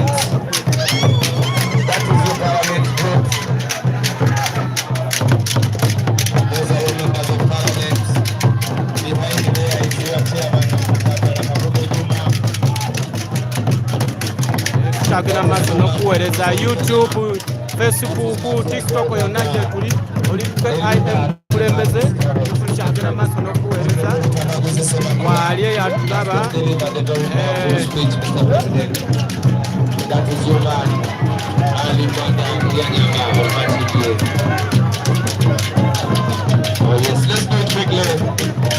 Parliament. That is your Parliament group. Those are your members of Parliament. Behind there is your chairman, Kavule. Chakina maso no kueleza YouTube, Facebook, TikTok yonanje kuli olipwe item kulembeze chakina maso no kueleza waliye yatulaba That is your man, Ali Banda Yanyama Olmatiki. Oh yes, let's go quickly.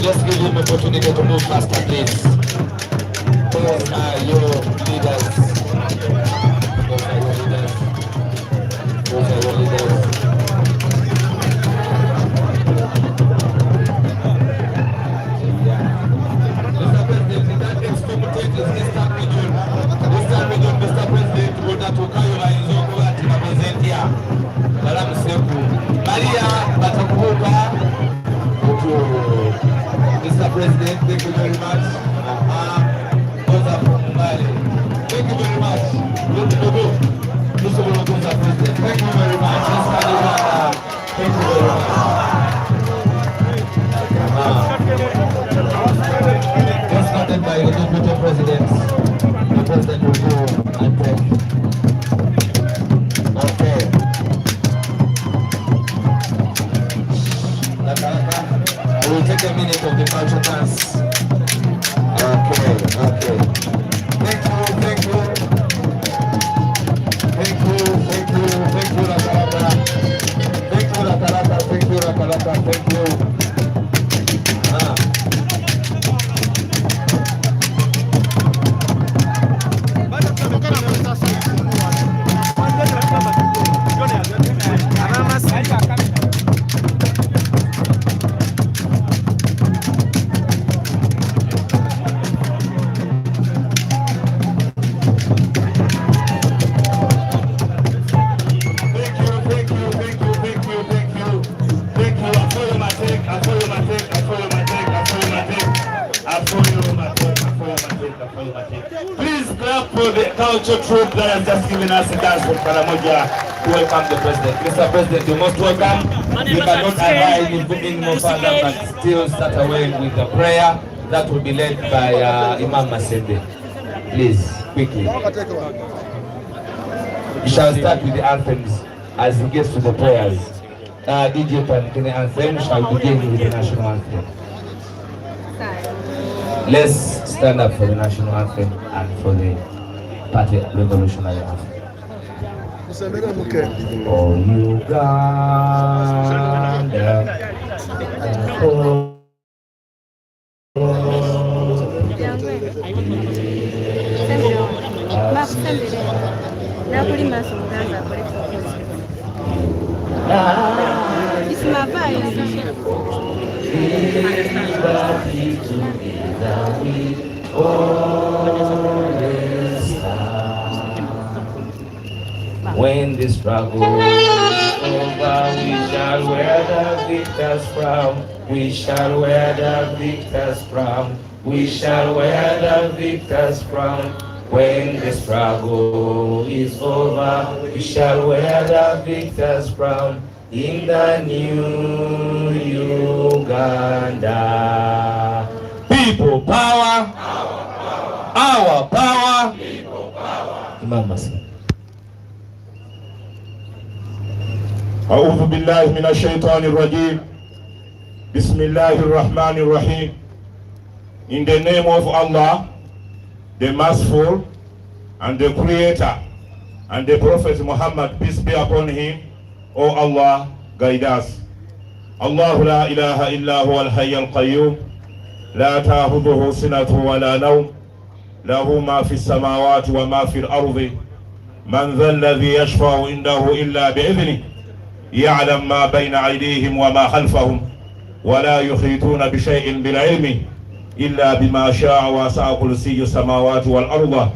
Let's give him an opportunity to move faster, please. Those are your leaders. Those are your leaders. Those are your leaders. Mr. President, in that next 2 minutes, this time region, Mr. President, utatukayo inzoko ati mapresentia bala mseku Maria batakubuka utu. Mr. President, thank you very much. Goza from Mali. Thank you very much. Mr. President, thank you very much. Thank you very much. Escorted by the Deputy President. The President will go and take. Okay. We will take a minute of the culture dance. Okay. Thank you, Rakalata. Thank you, Rakalata. Thank you. Please clap for the culture troupe that has just given us a dance from Karamoja to welcome the President. Mr. President, you're most welcome. We cannot abide in booking more further, but still start away with a prayer that will be led by Imam Masende. Please, quickly. We shall start with the anthems as he gets to the prayers. DJ Pankine anthem shall begin with the national anthem. Let's stand up for the national anthem and for the party revolutionary anthem. Oh, Uganda, when the struggle is over, we shall wear the victor's crown. We shall wear the victor's crown. We shall wear the victor's crown. When the struggle is over, we shall wear the victor's crown in the new Uganda. People power, our power, people power. Imam Masih. أعوذ بالله من الشيطان الرجيم. بسم الله الرحمن الرحيم. In the name of Allah, the Merciful and the Creator, and the Prophet Muhammad, peace be upon him. O Allah, guide us. الله لا إله إلا هو الحي القيوم لا تأخذه سنة ولا نوم له ما في السماوات وما في الأرض من ذا الذي يشفع عنده إلا بإذنه يعلم ما بين أيديهم وما خلفهم ولا يحيطون بشيء بالعلم إلا بما شاء وسع كرسي السماوات والأرض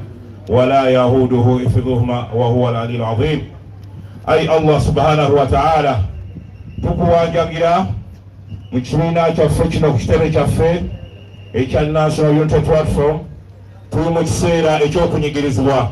ولا يهوده حفظهما وهو العلي العظيم. أي الله سبحانه وتعالى tukuwanjagira mu kibiina kyaffe kino ku kitebe kyaffe ekya National Unity Platform. Tuli mu kiseera ekyokunyigirizibwa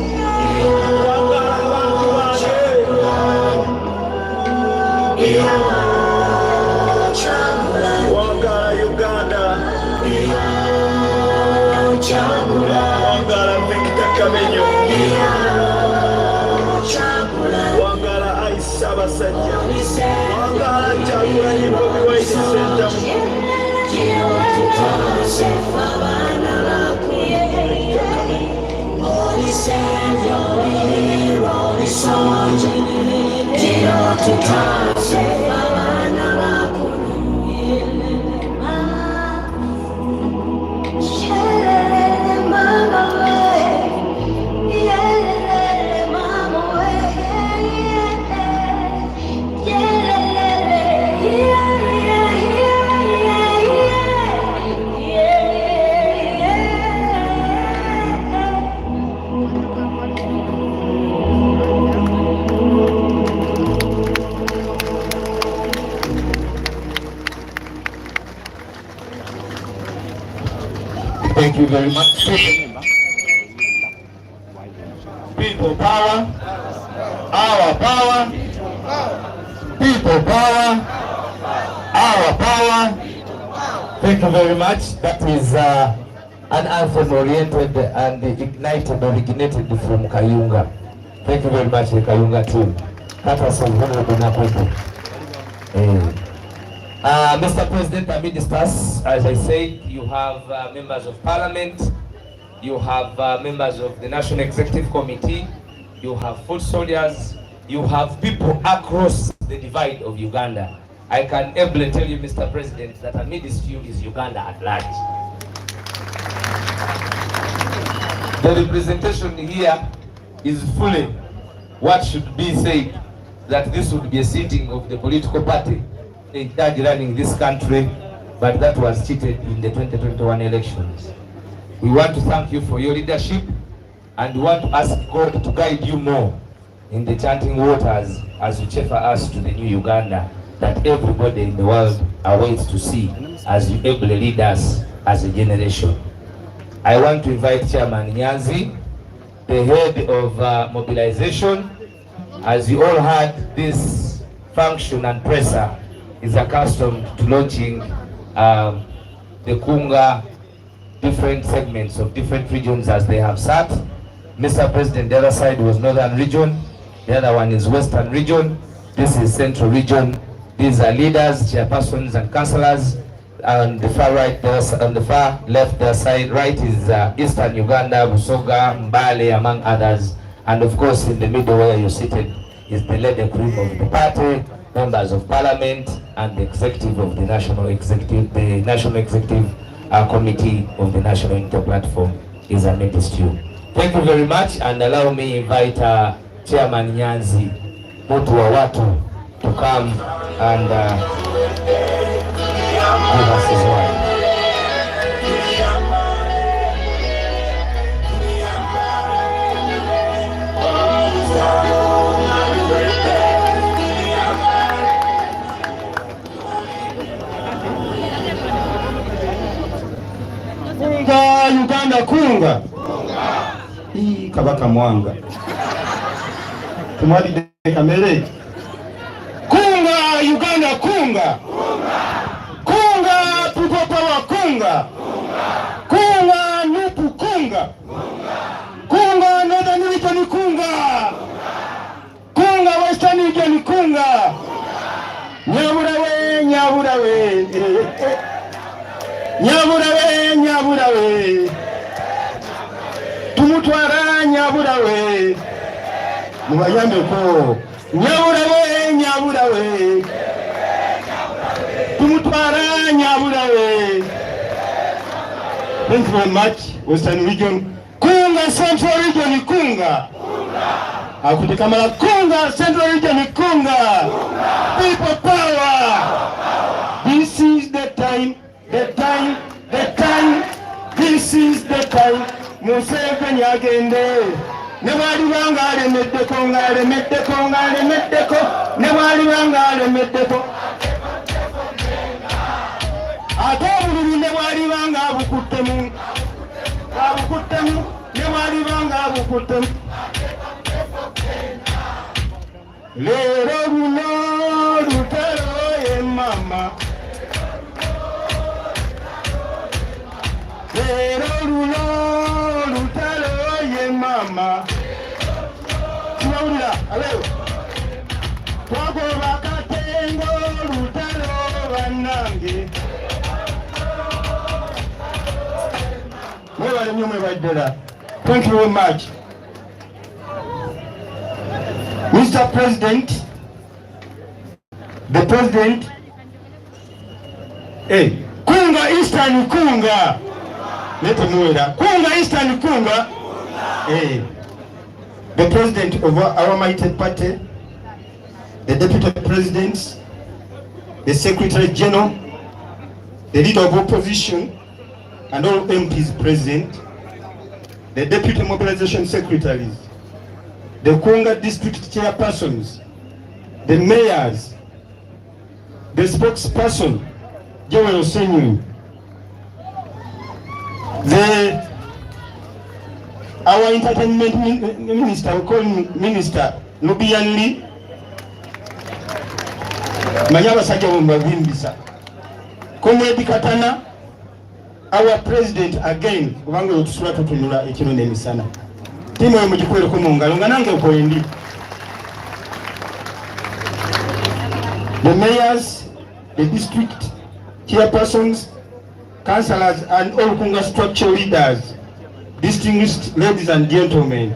Wangala Aisha Basajja Wangala Chakula ni Bobi wa Isenta Thank you very much. People power, our power, people power, our power. Thank you very much. That is an anthem oriented and originated from Kayunga. Thank you very much, the Kayunga team. Mr. President, amid discuss, as I said, you have members of parliament, you have members of the National Executive Committee, you have foot soldiers, you have people across the divide of Uganda. I can ably tell you, Mr. President, that amidst you is Uganda at large. The representation here is fully what should be said, that this would be a sitting of the political party in charge running this country, but that was cheated in the 2021 elections. We want to thank you for your leadership, and we want to ask God to guide you more in the chanting waters as you chafer us to the new Uganda that everybody in the world awaits to see as you ably lead us as a generation. I want to invite Chairman Nyanzi, the head of mobilization. As you all heard, this function and presser is accustomed to launching the Kunga different segments of different regions as they have sat. Mr. President, the other side was Northern Region, the other one is Western Region, this is Central Region. These are leaders, chairpersons and councillors. On the far right, on the far left, their side right is Eastern Uganda, Busoga, Mbale, among others. And of course, in the middle where you're seated is the leadership of the party, members of parliament, and the executive of the National Executive Committee of the National Unity Platform is amidst you. Thank you very much, and allow me invite Chairman Nyanzi, Mutu wa Watu, to come and give us his word. Kunga Uganda kunga hii kabaka mwanga tumwali de kamere kunga Uganda kunga kunga tukopawa kunga kunga nupu kunga kunga Northern Region kunga kunga Western Region kunga nyaburawe nyaburawe nyaburawe nyaburawe tumutwara nyaburawe mubayambe ko nyaburawe nyaburawe tumutwara nyaburawe. Thank you very much. Western Region kunga, Central Region kunga akutekamala kunga, Central Region kunga. People power. This is the time. This is the time. Museveni agende. Nebali bangale meddeko ngale meddeko. Nebali bangale meddeko. Atobulu nebali banga bukuttemu. Abukuttemu. Nebali banga bukuttemu. Lero luno lutalo ye mama. Lero luno lutalo ye mama. Hello. Twagoba katengo lutalo banange. Thank you very much. Mr. President, the President, hey, Kunga Eastern Kunga. Let me know that. Kunga Eastern Kunga. Hey, the President of our mighty party, the Deputy Presidents, the Secretary General, the Leader of Opposition, and all MPs present, the Deputy Mobilization Secretaries, the Kunga District Chairpersons, the Mayors, the Spokesperson, Joel Osenyu, our Entertainment Minister, we call him Minister Nubian Lee, Manyaba Sajawumba Vimbisa, Comrade Katana, our President again, kubanga otusula tutunula ekino n'emisana. Timu yo mugikwere ku mungalo nga nange okwendi. The mayors, the district chairpersons, councillors and all Kunga structure leaders, distinguished ladies and gentlemen.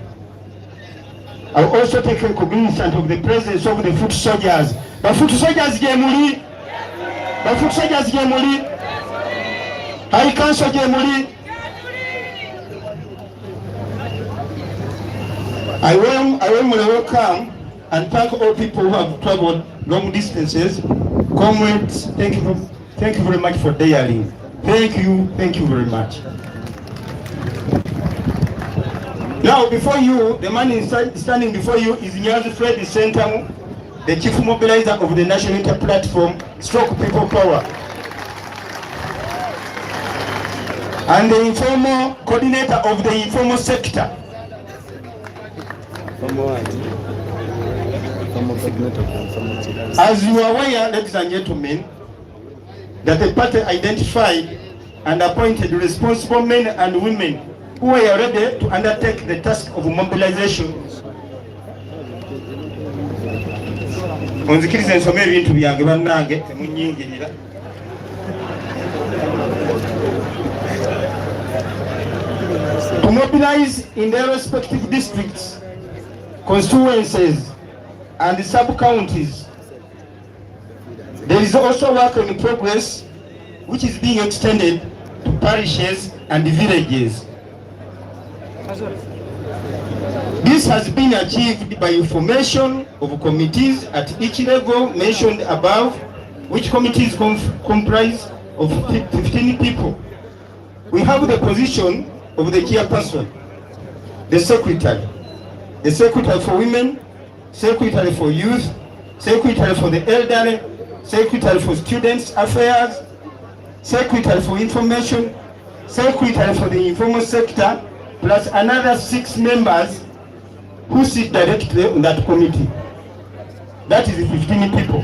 I will also take cognizance of the presence of the foot soldiers. The foot soldiers gemuli. The foot soldiers gemuli. High Council Gemuli. I welcome and thank all people who have traveled long distances. Comrades, thank you very much for daring. Thank you very much. Now before you, the man standing before you is Nyazi Fred Sentamu, the Chief Mobilizer of the National Unity Platform, Stroke People Power, and the informal coordinator of the informal sector. As you are aware, ladies and gentlemen, that the party identified and appointed responsible men and women who were ready to undertake the task of mobilization. Onzikiriza nsome ebintu byange bannange temunyingirira. To mobilize in their respective districts, constituencies and sub-counties. There is also work in progress which is being extended to parishes and villages. This has been achieved by formation of committees at each level mentioned above, which committees comprise of 15 people. We have the position of the chairperson, the secretary for women, secretary for youth, secretary for the elderly, secretary for students affairs, secretary for information, secretary for the informal sector, plus another 6 members who sit directly on that committee. That is 15 people.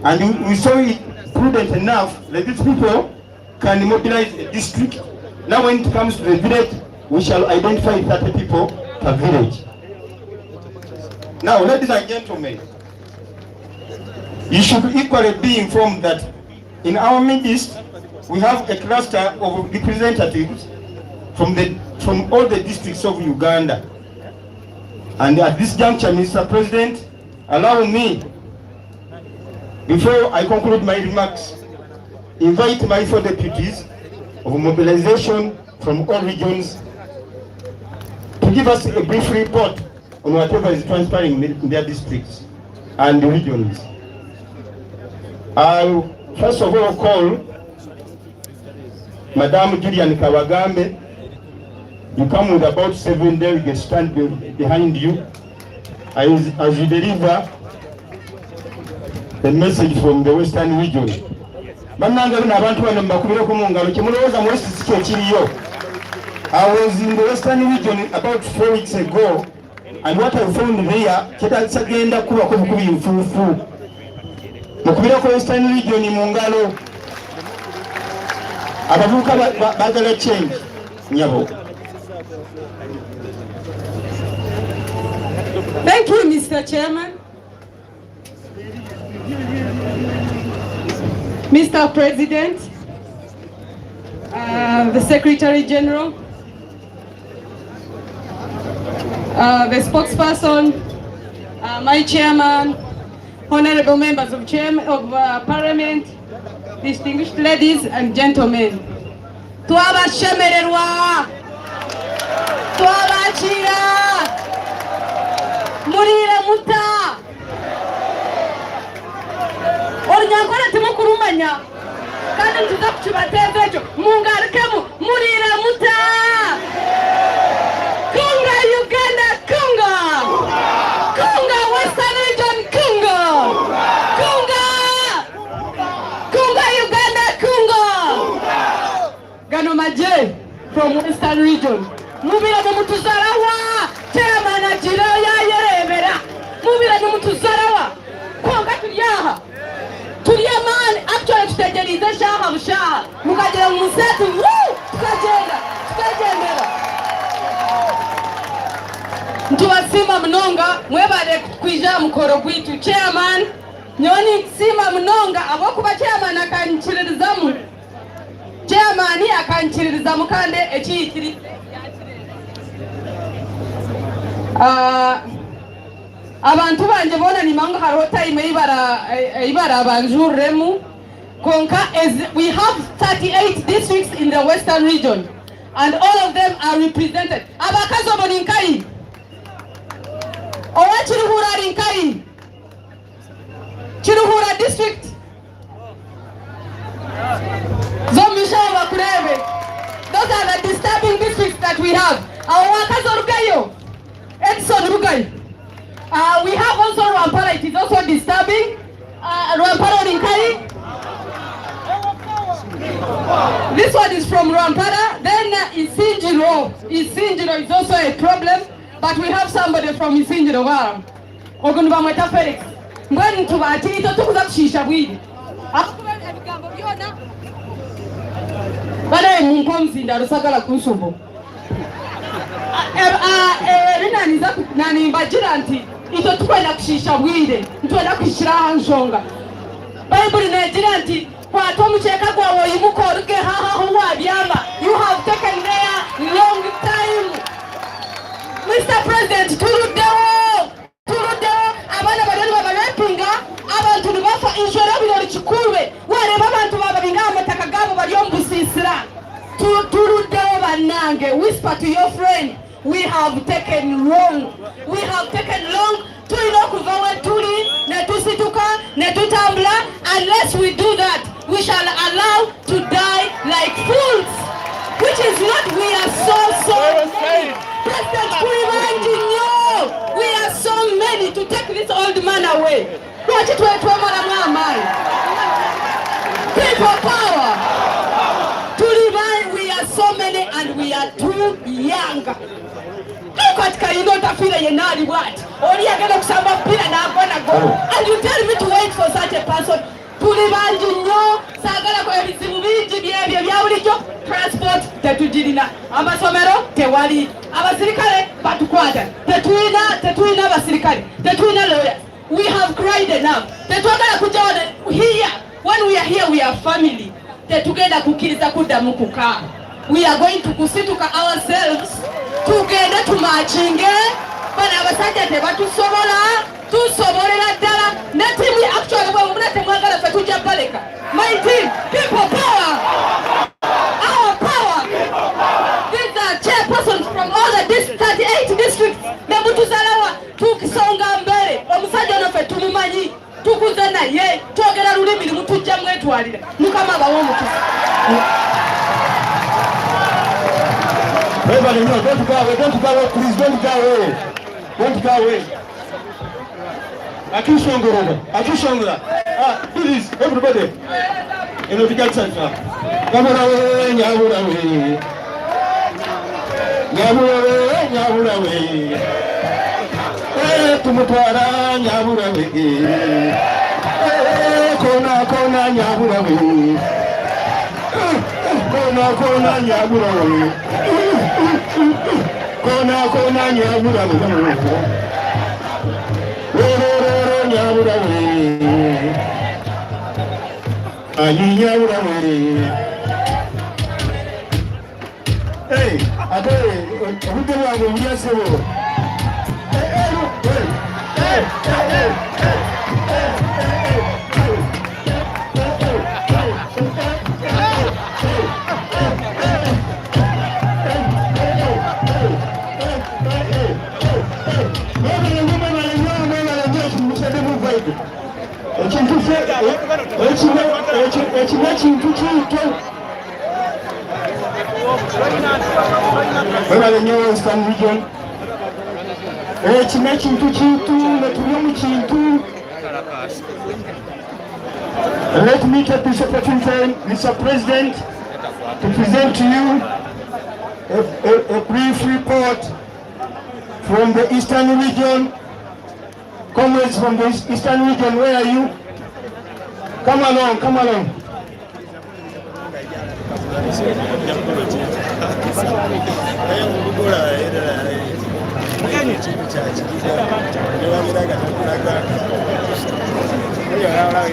And we saw it prudent enough that these people can mobilize a district. Now when it comes to the village, we shall identify 30 people per village. Now, ladies and gentlemen, you should equally be informed that in our midst, we have a cluster of representatives from all the districts of Uganda. And at this juncture, Mr. President, allow me, before I conclude my remarks, invite my 4 deputies of mobilization from all regions to give us a brief report on whatever is transpiring in their districts and regions. I'll first of all call Madame Julian Kawagambe. You come with about 7 delegates stand behind you as you deliver the message from the Western region. I was in the Western region about 4 weeks ago, and what I found there, Ketasagenda Kubakubi in Fufu. Mukubirako Western region in Mungalo. Abavuka bagala change. Nyabo. Mr. Chairman, Mr. President, the Secretary General, the spokesperson, my chairman, honorable members of Parliament, distinguished ladies and gentlemen. Twabashemererwa, twabachira, murire muta. Ornyankora tumukurumanya, kandi tuza kukibatezejo, mungarukemu, murire muta. Kunga Uganda, kunga. Kunga Western Region, kunga. Kunga. Kunga Uganda, kunga. Gano Maje from Western Region. Mubira mutuzarawa. Chairman ajira ya yerebera. Mubira mutuzarawa. Konga tuliyaha. Tuliyamani actually tutegerize shaha bushaha. Mukagera mu musatu. Tukagenda. Tukagenda. Ntuwasima mnonga mwebale kwija mukoro gwitu chairman. Nyoni sima mnonga abokuba chairman akanchiririzamu. Chairman akanchiririzamu kande ekiyitiri. Abantu banje bona nimanga hariho time ibara abanjuremu konka. We have 38 districts in the Western region and all of them are represented. Abakazo boninkai owa Chiruhura rinkai, Chiruhura district, Zomisha Wakurebe. Those are the disturbing districts that we have. Awakazo Rugayo, Edson Rugai. We have also Rwampara, it is also disturbing. Rwampara rinkai. This one is from Rwampara. Then Isinjiro is also a problem. But we have somebody from Isinjiro Wara. Ogunba Mweta Felix. Mwenu tubati ito tukuza kushisha bwidi. Bana mkomzi nda rusagala kusubo. Nani mbajira nti ito tukwenda kushisha bwide. Ntuwenda kushira hanshonga. Bible inajira nti kwa tomu cheka kwa woyimuko ruke haha huwa biyama. You have taken there long time. Mr. President, turudewo, abana barani babarepinga, abantu nibafa inshora birori chikube, wareba abantu bababinga amataka gabo baryombusisira. Turudewo banange, whisper to your friend, we have taken long. We have taken long. Tulino kuvawe tuli, netusituka, netutambla. Unless we do that, we shall allow to die like fools. Which is not, we are so many. President Kurimanjinyo, we are so many to take this old man away. People power. We are so many and we are too young. Katika inotafira yenali what? Oriagala kusamba pila na agona go. And you tell me to wait for such a person. Kurimanjinyo, sagala kwa bizibu bingi byebyo byawulijo. Transport tetujirina, amasomero tewali, abasirikale batukwata, tetuina abasirikale, tetuina lawyers. We have cried enough. Tetwagala kujaona here. When we are here, we are family. Tetugenda kukiriza kudamu kukaa. We are going to kusituka ourselves. Tugenda tumachinge. Bana abasajja tebatusobola, tusobolera ddala. Ne team actually bwe muna temwagala ffe tujja baleka. My team, people power. Our power. These are chairpersons from all the 38 districts. Nebutuzalawa tukisonga mbele. Omusajja ono ffe tumumanyi. Tukuze naye twogera lulimi lumutujja mwetwalira. Mukama bawo omutuufu. Everybody, no, don't go away, please, don't go away. Don't go away. Akishongora. Please, everybody. You know, we got time now. Nyabura we. Tumutwara nyabura we. Kona nyabura we. Kona nyabura we. Kona nyabura we. ayinyawula were ate obudde bwange obulyasebo ekina kintu kiyito webale nyo Western Region ekina kintu kiyito nga tuli mu kintu. Let me take this opportunity, Mr. President, to present to you a brief report from the Eastern Region. Comrades from the Eastern Region, where are you? Come along, come along.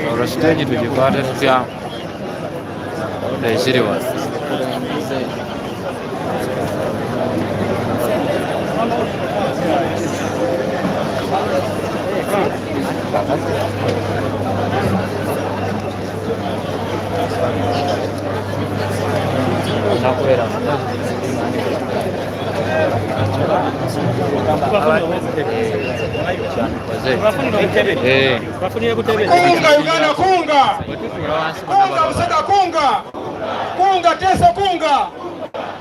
Ahora stage tujipate tutya ndaishiriwa nakwera Kunga Uganda, kunga Busega, kunga Teso,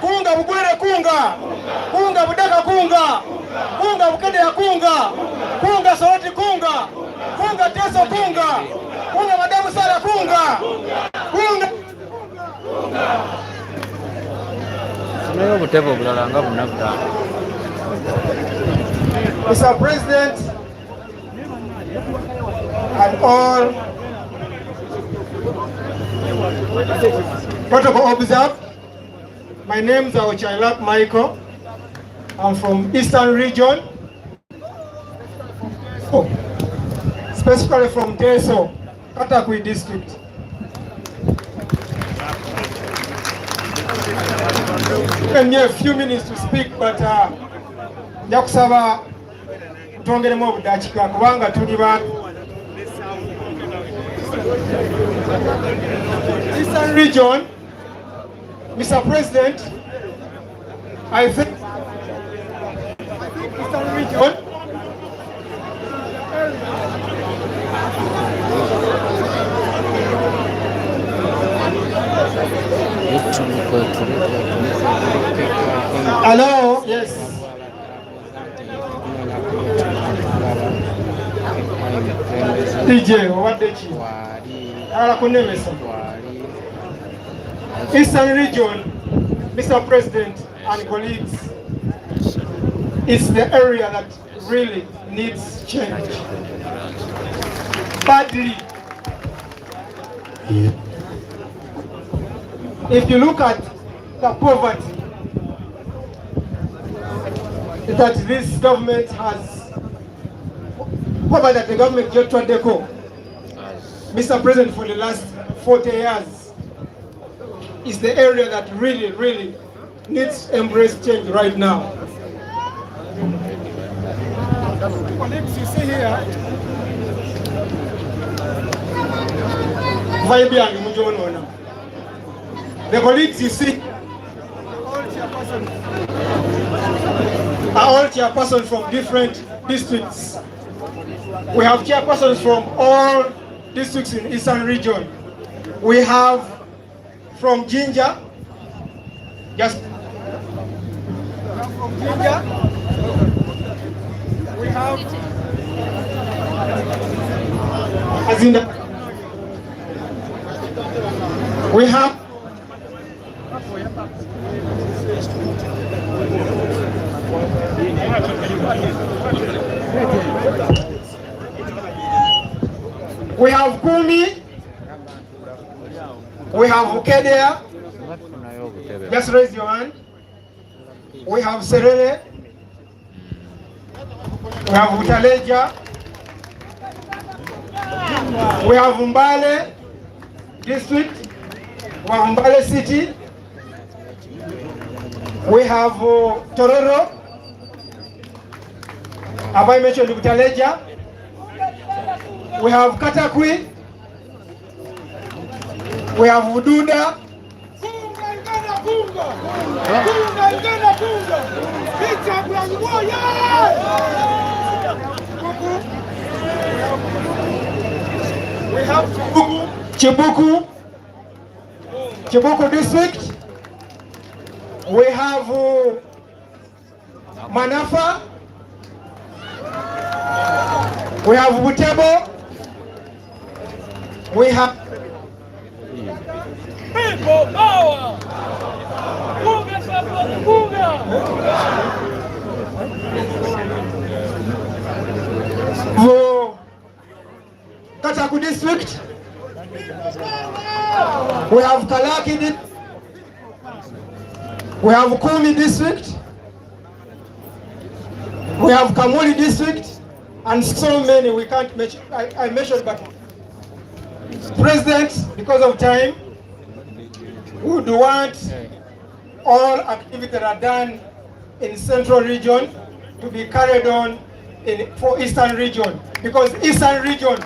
kunga Bugwere, kunga Budaka, kunga Bukedea, kunga Soroti, kunga Teso, kunga Madamu Sara, kunga nayo butevo bulala nga bunabuta. Mr. President and all protocol observed, my name is Chailak Michael. I'm from Eastern Region, specifically from Teso, Katakwi district. Give me a few minutes to speak, but Yakusaba tuongeremu obudakika kubanga tuli ba Eastern Region. Mr. President, I think Eastern Region hello, yes. DJ, what did you? Eastern Region, Mr. President and colleagues, is the area that really needs change. Badly. If you look at the poverty that this government has, poverty that the government just tried to go, Mr. President, for the last 40 years, is the area that really needs to embrace change right now. Colleagues, you see here, the colleagues you see are all chairpersons from different districts. We have chairpersons from all districts in Eastern Region. We have from Jinja, just from Jinja, we have Azinda, we have Kumi, we have Makerere, just raise your hand. We have Serere, we have Utaleja, We have Mbale district, we have Mbale city, we have Tororo, have I mentioned Butaleja? We have Katakwi, we have Ududa, we have Chibuku district, we have Manafa, we have Butebo, we have people power. Kataku district, we have Kalaki, we have Kumi district, we have Kamuli district, and so many we can't mention. I mentioned, but President, because of time, would want all activities that are done in Central Region to be carried on for Eastern Region, because Eastern Region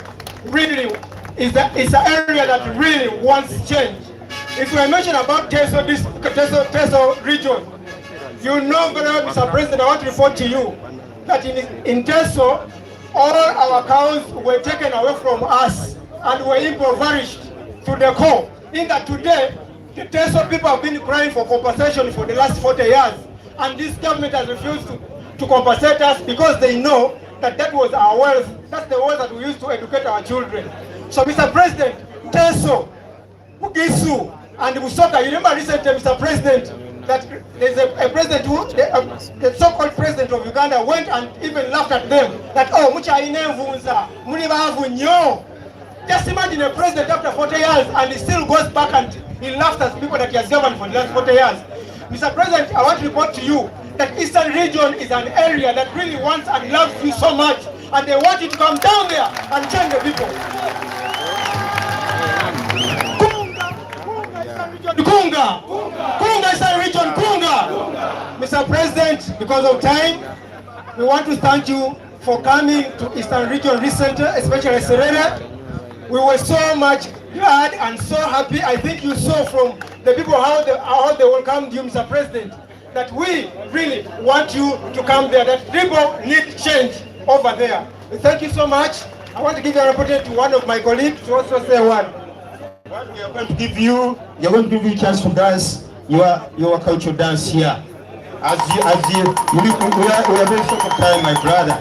really is an area that really wants change. If we mention about Teso region, you know very well, Mr. President, I want to report to you that in Teso, all our cows were taken away from us and were impoverished to the core. In that today, the Teso people have been crying for compensation for the last 40 years, and this government has refused to compensate us because they know that was our wealth. That's the wealth that we use to educate our children. So, Mr. President, Teso, Bugisu, and Busoka, you remember recently, Mr. President, that there's a president who, the so-called president of Uganda went and even laughed at them, that, oh, mucha inevunza, munibavu nyo. Just imagine a president after 40 years and he still goes back and he laughs at people that he has governed for the last 40 years. Mr. President, I want to report to you that Eastern Region is an area that really wants and loves you so much, and they want you to come down there and change the people. Kunga! Kunga Eastern Region, Kunga! Mr. President, because of time, we want to thank you for coming to Eastern Region recently, especially Serere. We were so much glad and so happy. I think you saw from the people how they welcomed you, Mr. President, that we really want you to come there, that people need change over there. Thank you so much. I want to give an opportunity to one of my colleagues to also say one. What we are going to give you, we are going to give you a chance to dance your cultural dance here. We are very short of time, my brother.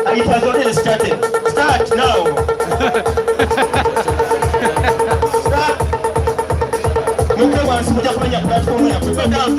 It has already started. Start now. Start. Mukwe wansi muja kumenya platform ya kupa down.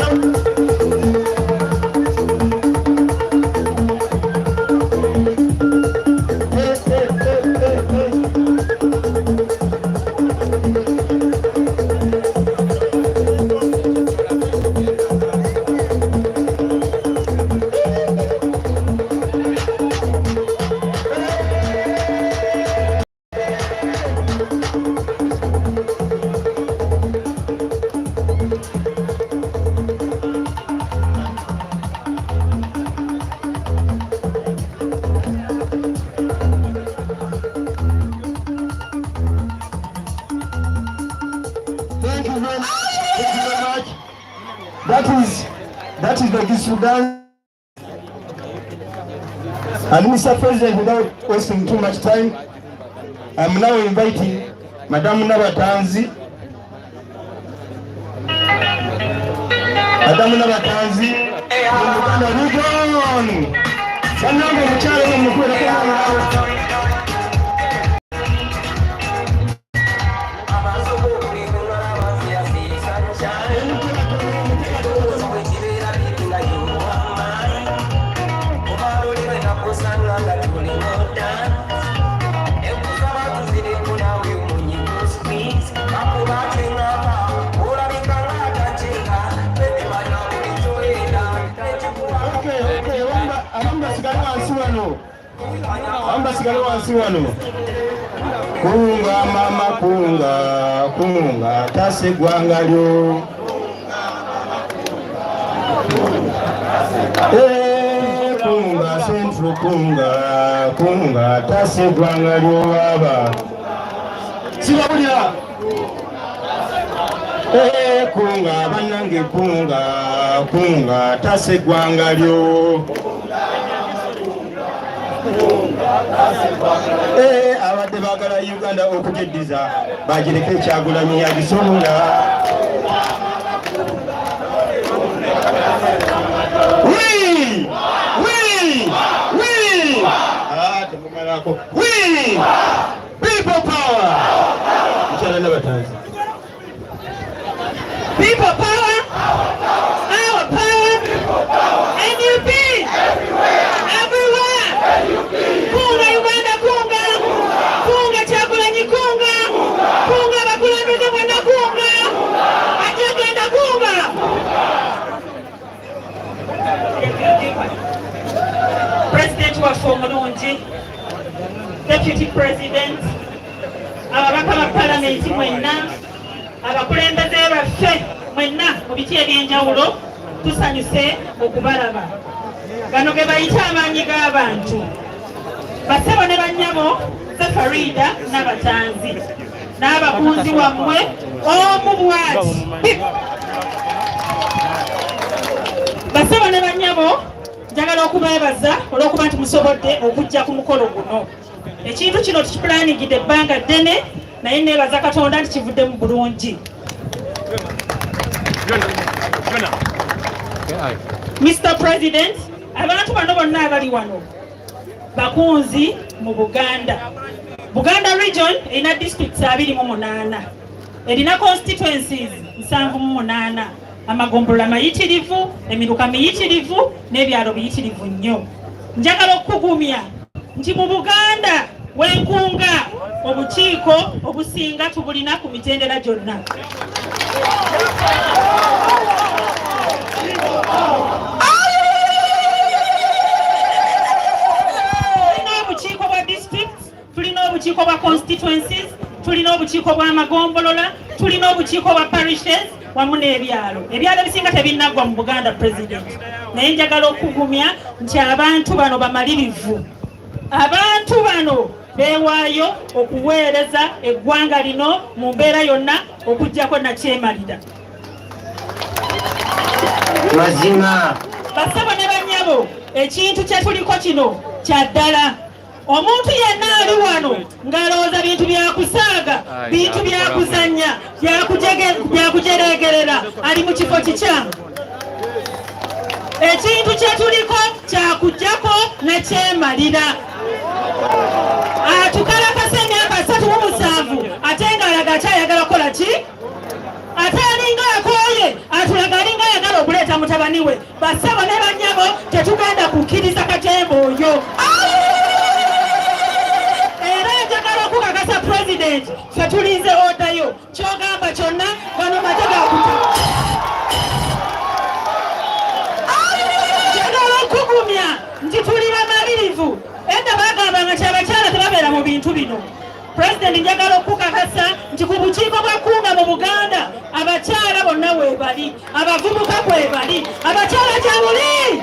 That is the disregard. And Mr. President, without wasting too much time, I'm now inviting Madam Nabatanzi. Madam Nabatanzi, Uganda region. Sananga mchale mkuu. Amba sigalo wansi wano. kunga mama kunga tasegwanga lyo kunga central kunga tasegwanga lyo baba sibabulira kunga banange kunga tasegwanga lyo abadde bagala Uganda okujeddiza bagireke Kyagulanyi yagisonga temumalako people power mkyala nabatanzi People power, our power, NUP, everywhere. Kunga Uganda kunga Kyagulanyi kunga abakulembeze bonna kunga ajagenda kunga. President waffe omulungi, Deputy President, ababaka ba Palamenti mwenna, abakulembeze baffe mwenna mu biti ebyenjawulo tusanyuse okubalaba. Gano ge bayita amaanyi g'abantu. Basebo ne bannyabo Zefarida n'abatanzi n'abakunzi wammwe omu bwati. Basebo ne bannyabo njagala okubeebaza olw'okuba nti musobodde okujja ku mukolo guno. Ekintu kino tukipulaaningidde ebbanga ddene naye neebaza Katonda nti kivuddemu bulungi. Mr. President, abantu bano bonna abali wano bakunzi mu Buganda. Buganda region erina districts 28, erina constituencies 78, amagombolola mayitirivu, emiruka miyitirivu n'ebyalo biyitirivu nnyo. Njagala okukugumya nti mu Buganda wenkunga obukiiko obusinga tubulina ku mitendera gyonna. Tulina obukiiko bwa districts, tulina obukiiko bwa constituencies, tulina obukiiko bwa magombolola, tulina obukiiko bwa parishes wamu n'ebyalo. Ebyalo ebisinga tebinnagwa mu Buganda President. Naye njagala okugumya nti abantu bano bamalirivu. Abantu bano beewaayo okuweereza eggwanga lino mu mbeera yonna okuggyako nakyemalira. mazima Basabo ne bannyabo, ekintu kye tuliko kino kya ddala. Omuntu yenna ali wano ng'alowooza bintu byakusaaga, bintu byakuzannya, byakujereegerera, ali mu kifo kikyamu. Ekintu kye tuliko kyakuggyako nakyemalira. Atukalakasa emyaka 37 ate ng'alaga akyayagala kukola ki? Ate alinga akooye atulaga alinga ayagala okuleeta mutabani we. Basabo ne bannyabo tetugenda kukkiriza katemba oyo. Era njagala okukakasa President ffe tulinze odayo ky'ogamba kyonna gano mate gakutaba. Njagala okugumya nti tuli bamalirivu. Edda bagambanga nti abakyala tebabeera mu bintu bino. President njagala okukakasa nti ku bukiiko bwa kunga mu Buganda abakyala bonna weebali, abavubuka kwebali, abakyala gyebuli,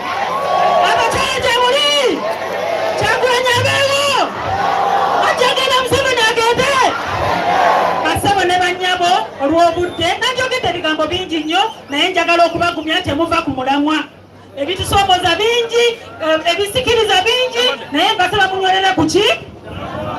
abakyala gyebuli, Kyagulanyi abeewo, ajjagala Museveni agende. Basabo ne bannyabo olw'obudde nanjogedde ebigambo bingi nnyo naye njagala okubagumya temuva ku mulamwa. Ebitusoomooza bingi, ebisikiriza bingi naye mbasaba munywelere ku ki?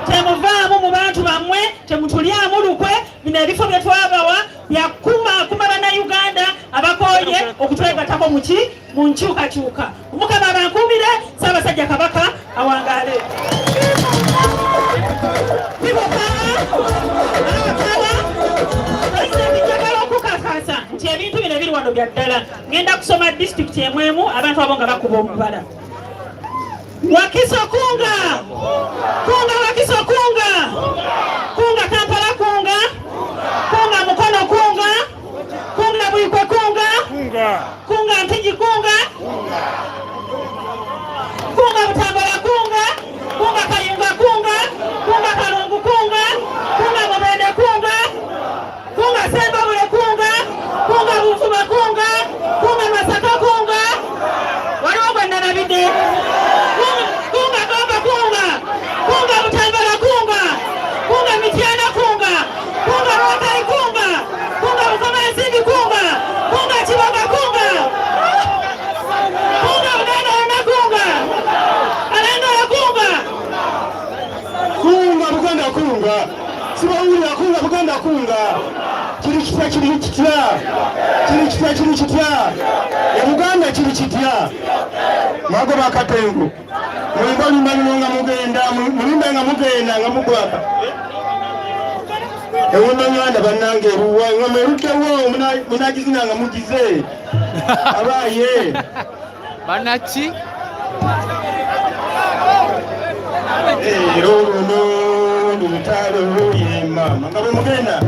Temuvaamu mu bantu bammwe, temutulyamu lukwe. Bino ebifo bye twabawa byakumaakuma bannayuganda abakooye okutwegattako mu ki? Mu nkyukakyuka. Omukama abankuumire, Ssaabasajja Kabaka awangaale. Njagala okukakasa nti ebintu bino ebiri wano bya ddala. Ngenda kusoma disitulikiti emwemu abantu abo nga bakuba omubala. Wakiso kunga Wakiso kunga Kampala kunga Mukono kunga Bwikwe kunga Mpigi kunga Butambala kunga Kayunga kunga Kalungu kunga kunga. Sibawulira kunga Buganda kunga. Kiri kitya. Ya Buganda kiri kitya. Magoba Katengu. Mwingo limanyi nga mugenda, mulimba nga mugenda nga mugwaka. Ewunnanyanda bannange eruwa ngoma eruddewo munagizina nga mugize. Abaye. Banachi? Rono lutalo ye mama nga bwe mugenda.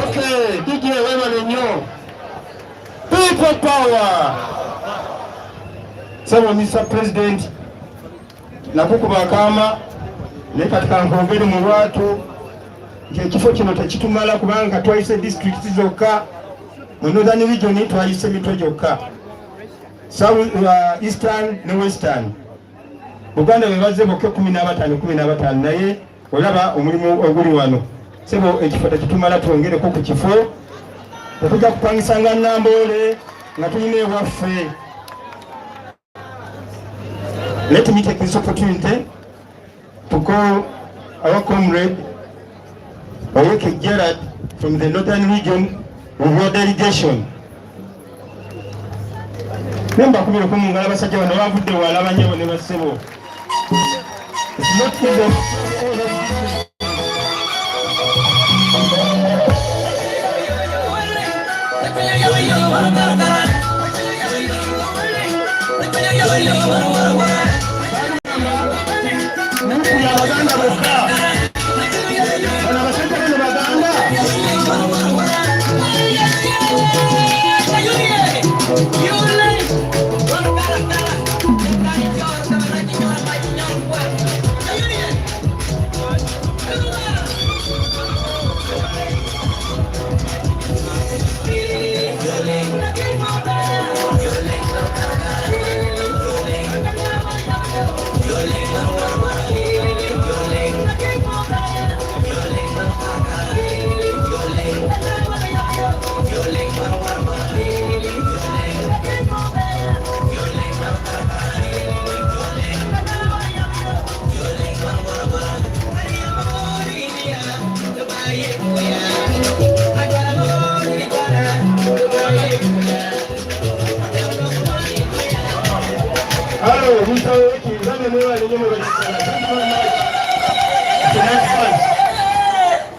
Okay, DJ Wemanenyo. People power. Sawa Mr. President. Nakukuba kama ne katika nkwogere mu lwatu ekifo kino tekitumala kubanga twayise district zokka mu Northern Region twayise mitwe gyokka. South Eastern ne Western. Buganda bebaze bokke 15 naye olaba omulimu oguli wano. Sebo ekifo tekitumala twongereko ku kifo. Tukujja kupangisanga Nambole nga tulina ewaffe. Let me take this opportunity to call our comrade Oyeke Gerard from the Northern Region with your delegation. Nemba kubira ko mungala basajja bano bavudde wala banyewo ne basebo. It's not easy.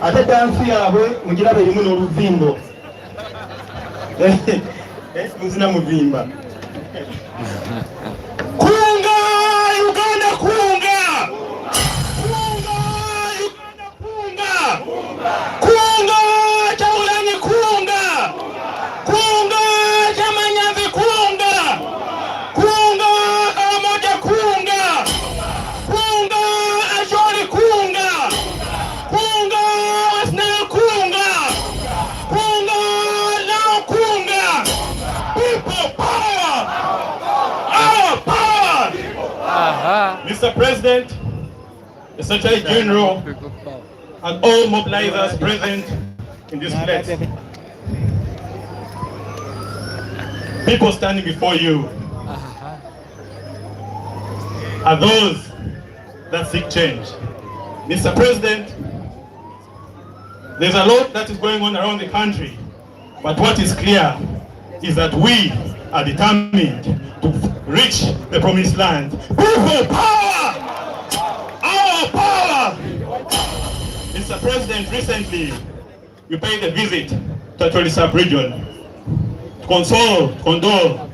Ate dansi yabwe mugirabe erimu n'oluvimbo. Muzina muvimba. Kunga Uganda kunga! Kunga Uganda kunga! Kunga Chaulanyi kunga! Kunga Chamanyazi kunga! Kunga Karamoja kunga! Kunga Ashori kunga! Kunga Wasnel kunga! Kunga Lao kunga! People power! Our power! Mr. President, the Secretary General, and all mobilizers present in this place. People standing before you are those that seek change. Mr. President, there's a lot that is going on around the country, but what is clear is that we are determined to reach the promised land. People power! Our power! Mr. President, recently you paid a visit to Acholi sub-region to condole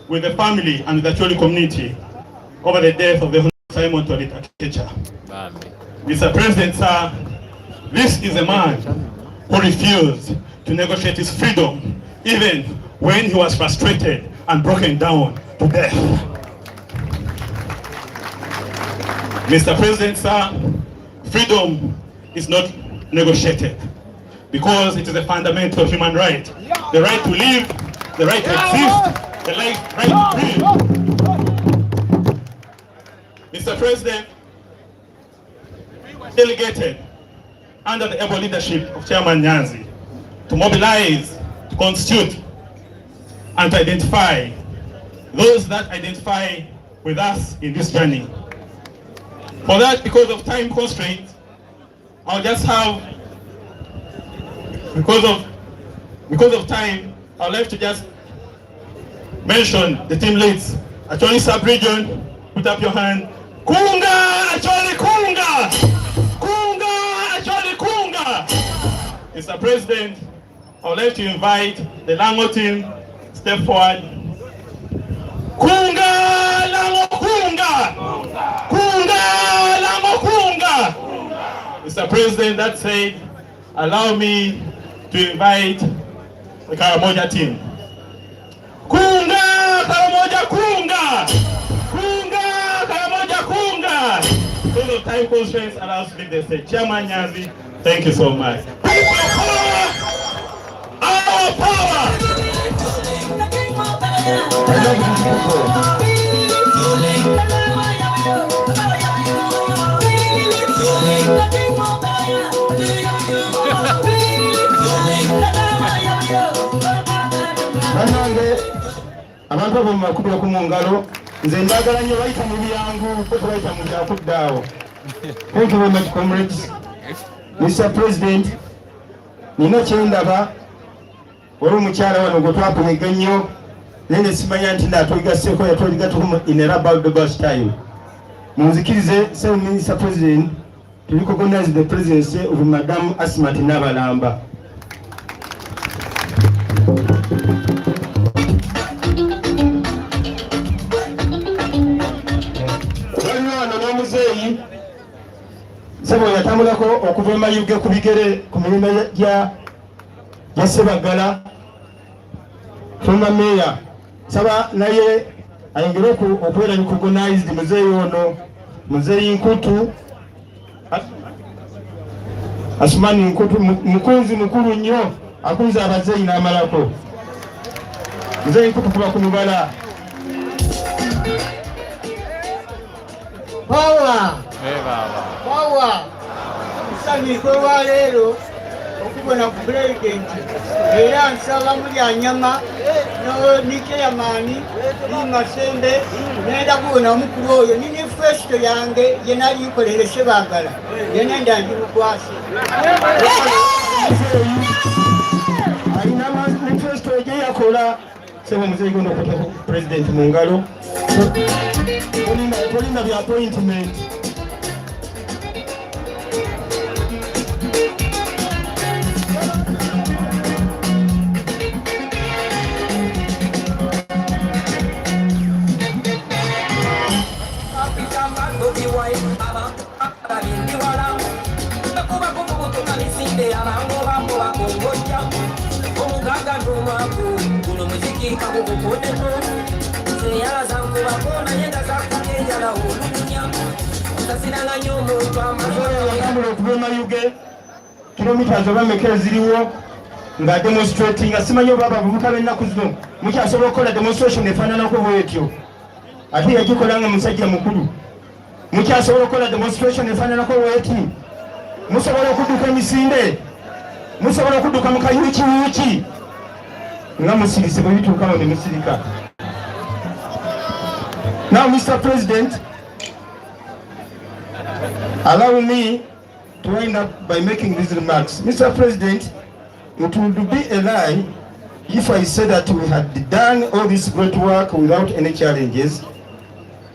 with the family and the Acholi community. over the death of the Simon Tolit Akecha. Mr. President, sir, this is a man who refused to negotiate his freedom even when he was frustrated and broken down to death. Mr. President, sir, freedom is not negotiated because it is a fundamental human right. The right to live, the right to exist, the right to breathe. Mr. President, we were delegated under the able leadership of Chairman Nyanzi to mobilize, to constitute, and to identify those that identify with us in this journey. For that, because of time constraints, I'll just have, because of time, I'd like to just mention the team leads. Acholi sub-region, put up your hand. Kunga! Acholi Kunga! Kunga! Acholi Kunga! Mr. President, I would like to invite the Lango team, step forward. Kunga! Lango Kunga! Kunga! Lango Kunga! Mr. President, that said, allow me to invite the Karamoja team. Kunga! Karamoja Kunga! Kunga! Karamoja Kunga! Because of time constraints, allow us to leave the stage. Chairman Nyanzi, thank you so much. Our power! Abantu abo makubira ku mungalo nze ndagala nnyo bayita mu byangu kuko bayita mu byakuddawo. Thank you very much, comrades. Mr. President, nina kyendaba wali omukyala wano gwe twakumiga nnyo nene simanya nti naatwegasseko yatwegatteko in a about the bus time. Munzikirize, Sir Minister President, to recognize the presence of Madam Asmat Nabalamba. Sebo yatambulako okuva Mayuge ku bigere ku mirimu gya Sebagala former mayor saba naye ayongere okubeera recognized muzeeyi ono muzeeyi Nkutu Asmani Nkutu mukunzi mukulu nnyo akunze abazeeyi n'amalako muzeeyi Nkutu kuba ku mubala Power! Power! Nsanyiko lwa leero okubona ku president era nsaba muli anyama nikeyamaani nimasembe nenda kubona omukulu oyo ninifesito yange yenaliikolere Sebagala yenenda ndimukwase alina manifesito egye yakola sebo muzeeyi gono okuteeka president mu ngalo tolinda bya appointment. Kilometers oba meka ziriwo nga demonstrating asimanyi oba abavubuka b'ennaku zino mukyasobola okukola demonstration efaananako bwetyo ate yagikola nga musajja mukulu mukyasobola okukola demonstration efaananako bweti musobola okudduka emisinde musobola okudduka mu kayuukiwuuki nga musirise bwe bituukawo ne musirika. Now, Mr. President, allow me to wind up by making these remarks. Mr. President, it would be a lie if I said that we had done all this great work without any challenges,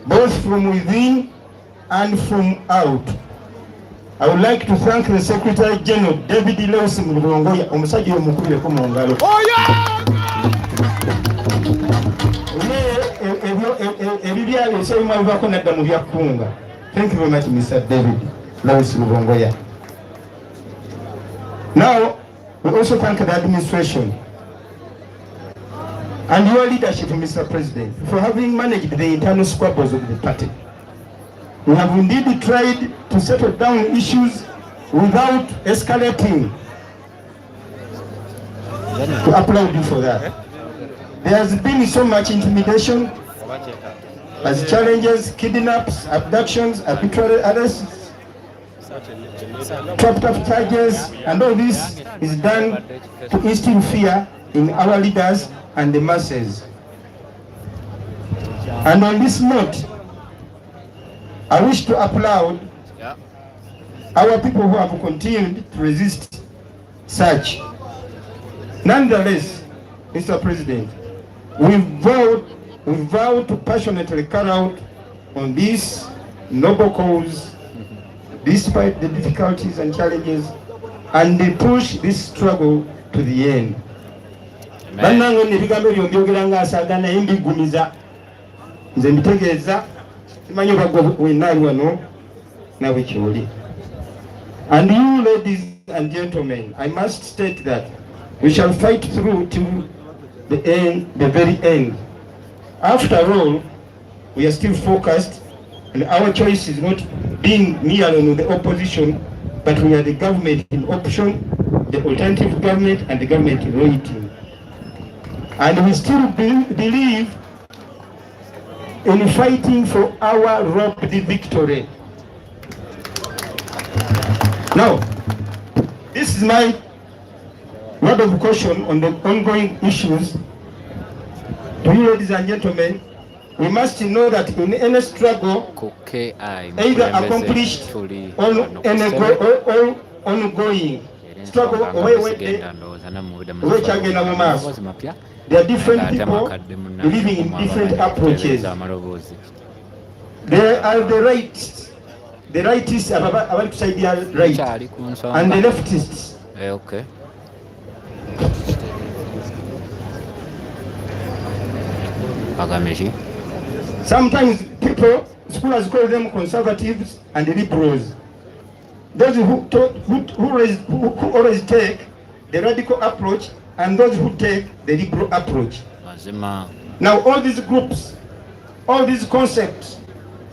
both from within and from out. I would like to thank the Secretary General, David Lewis Mulongoya, omusajja omukulu ko mu ngalo. Ebyo Thank you very much, Mr. David Lawrence Lubongoya. Now, we also thank the administration and your leadership, Mr. President, for having managed the internal squabbles of the party. We have indeed tried to settle down issues without escalating. To applaud you for that. There has been so much intimidation, as challenges, kidnaps, abductions, arbitrary arrests, chopped up charges, and all this is done to instill fear in our leaders and the masses. And on this note, I wish to applaud our people who have continued to resist such. Nonetheless, Mr. President, we vow to passionately carry out on this noble cause, despite the difficulties and challenges, and they push this struggle to the end. Bannange ebigambo ebyo mbyogera ng'asaaga naye mbigumiza nze mbitegeeza simanyi obagwa wennaali wano nawe kyoli. And you ladies and gentlemen, I must state that we shall fight through to the end, the very end. After all, we are still focused, and our choice is not being merely in the opposition, but we are the government in option, the alternative government, and the government in waiting. And we still believe in fighting for our robbed victory. Now, this is my word of caution on the ongoing issues. To you, ladies and gentlemen, we must know that in any struggle, either accomplished or ongoing struggle, there are different people living in different approaches. There are the rightists, I want to say they are right, and the leftists. Okay. Sometimes people, scholars call them conservatives and liberals. Those who always take the radical approach and those who take the liberal approach. Now all these groups, all these concepts,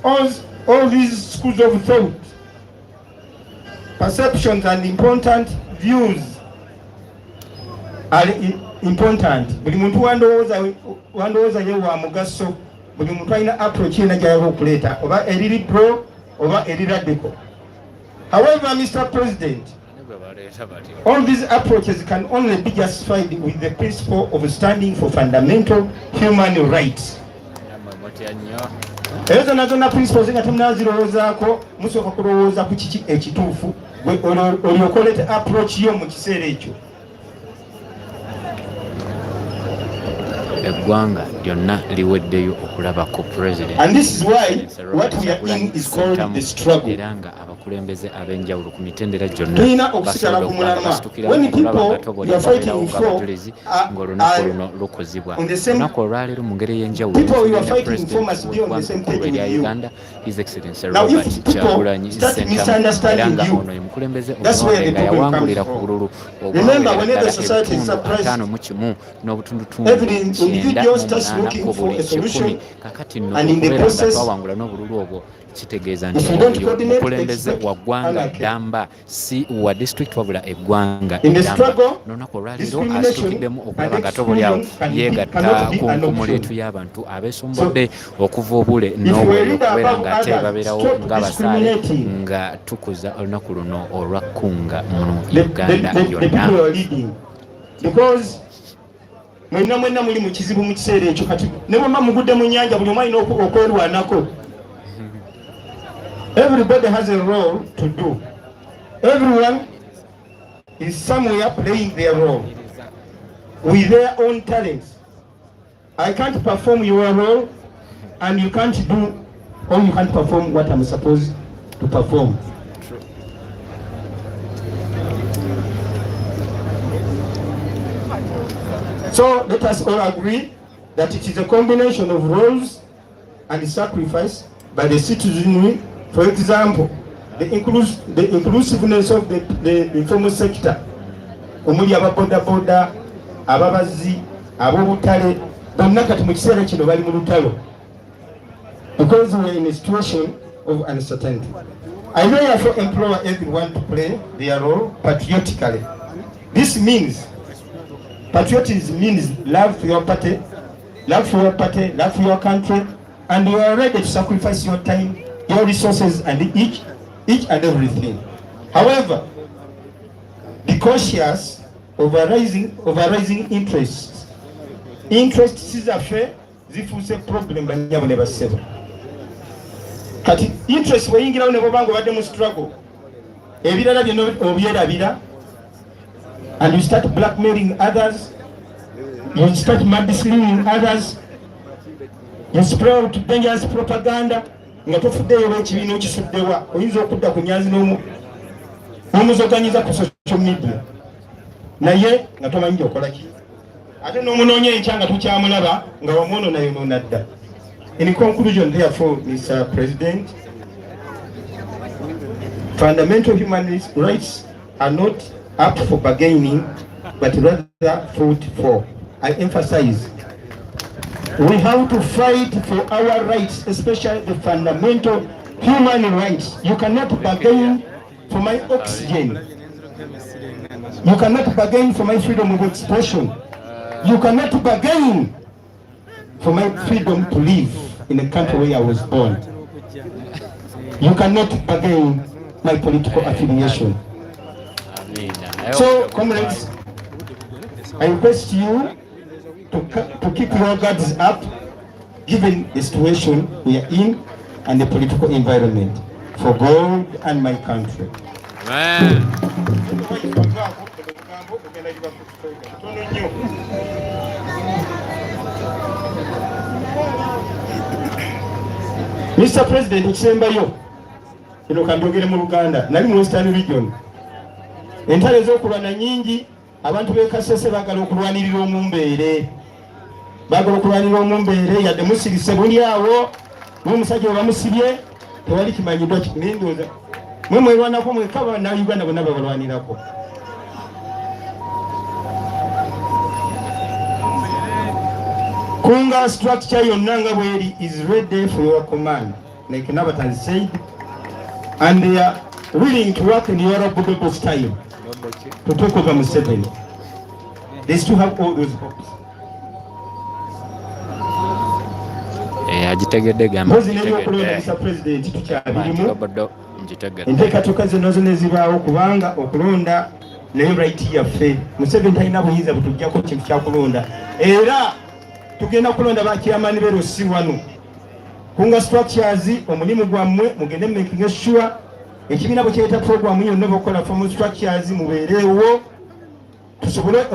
all these schools of thought, perceptions and important views are important. Buli muntu wandowooza ye wa mugaso, buli muntu alina approach yena gy'ayagala okuleeta, oba eri liberal oba eri radical. However, Mr. President, all these approaches can only be justified with the principle of standing for fundamental human rights. Ezo nazona principles nga temunazirowoozaako, musooka kulowooza ku kiki ekituufu olyokolete approach yo mu kiseera ekyo. Eggwanga lyonna liweddeyo okulabako president. And this is why what we are in is called the struggle. Era nga abakulembeze ab'enjawulo ku mitendera gyonna tulina okusigala ku mulamwa. When people you are fighting for ng'olunaku luno lukozibwa. Olunaku olwaleero mu ngeri ey'enjawulo people you are fighting for must be on the same page with you. Uganda, His Excellency Robert Kyagulanyi Ssentamu era nga ono ye mukulembeze nga yawangulira ku bululu obw'ataano mu kimu n'obutundutundu kakati nno okubeera nga twawangula n'obululu obwo kitegeeza nti mukulembeze wa ggwanga ddamba si wa district wabula eggwanga eddamba n'olunaku olwaleero asitukiddemu okulaba nga tobulyawo yeegatta ku nkumulyetu y'abantu abeesumbudde okuva obule n'obwere okubeera ng'ate babeerawo ng'abasaale nga tukuza olunaku luno olwakkunga mu Uganda yonna. Mwenna muli mu kizibu mu kiseera ekyo kati ne bwe mugudde mu nnyanja buli omu alina okwerwanako. Everybody has a role to do. Everyone is somewhere playing their role with their own talents. I can't perform your role and you can't do, or you can't perform what I'm supposed to perform. So let us all agree that it is a combination of roles and sacrifice by the citizenry. For example, the inclusiveness of the informal sector. Omuli ababoda boda, ababazi, abobutale, bonna kati mu kiseera kino bali mu lutalo. Because we are in a situation of uncertainty. I therefore implore everyone to play their role patriotically. This means, patriotism means love for your party, love for your country, and you are ready to sacrifice your time, your resources, and each and everything. However, be cautious of rising interests. Interests is a fair, zifuuse problem banyabo ne baseba. Kati interest weyingira ne bobango badde mu struggle. Ebirala bino obyerabira, and you start blackmailing others, you start mudslinging others, you spread dangerous propaganda. Nga tofuddeyo w'ekibiina okisuddewa, oyinza okudda ku nyanzi n'omuzoganyiza ku social media, naye nga tomanyi gy'okola ki. Ate n'omunoonya enkya nga tukyamulaba nga wamwonoona yonoona dda. In conclusion, therefore, Mr. President, fundamental human rights are not up for bargaining, but rather fought for. I emphasize, we have to fight for our rights, especially the fundamental human rights. You cannot bargain for my oxygen. You cannot bargain for my freedom of expression. You cannot bargain for my freedom to live in the country where I was born. You cannot bargain my political affiliation. So, comrades, I request you to keep your guards up, given the situation we are in and the political environment, for God and my country. Amen. Mr. President, ekisembayo kino kandyogere mu Luganda, nali mu Western Region. Entalo ez'okulwana nyingi, abantu b'e Kasese baagala okulwanirira omumbeere. Baagala okulwanirira omumbeere, yadde musirise buli awo, n'omusajja we bamusibye, tewali kimanyiddwa kindowooza. Mwe mwerwanako mwekka Bannayuganda bonna babalwanirako. Kunga structure yonna nga bweri is ready for your command, like Nabatan said, and they are willing to work in your Bobi style to take over Museveni. They still have all those hopes. Mr. President, tukyabirimu enteekateeka zino ezibaawo kubanga okulonda naye right yaffe. Museveni talina buyinza butuggyako kintu kyakulonda, era tugenda kulonda bakiyamani berosi wano. Kunga structures omulimu gwammwe mugende making sure ekibiina bwe kyeta program yonna bokola formal structures mubeerewo tusobole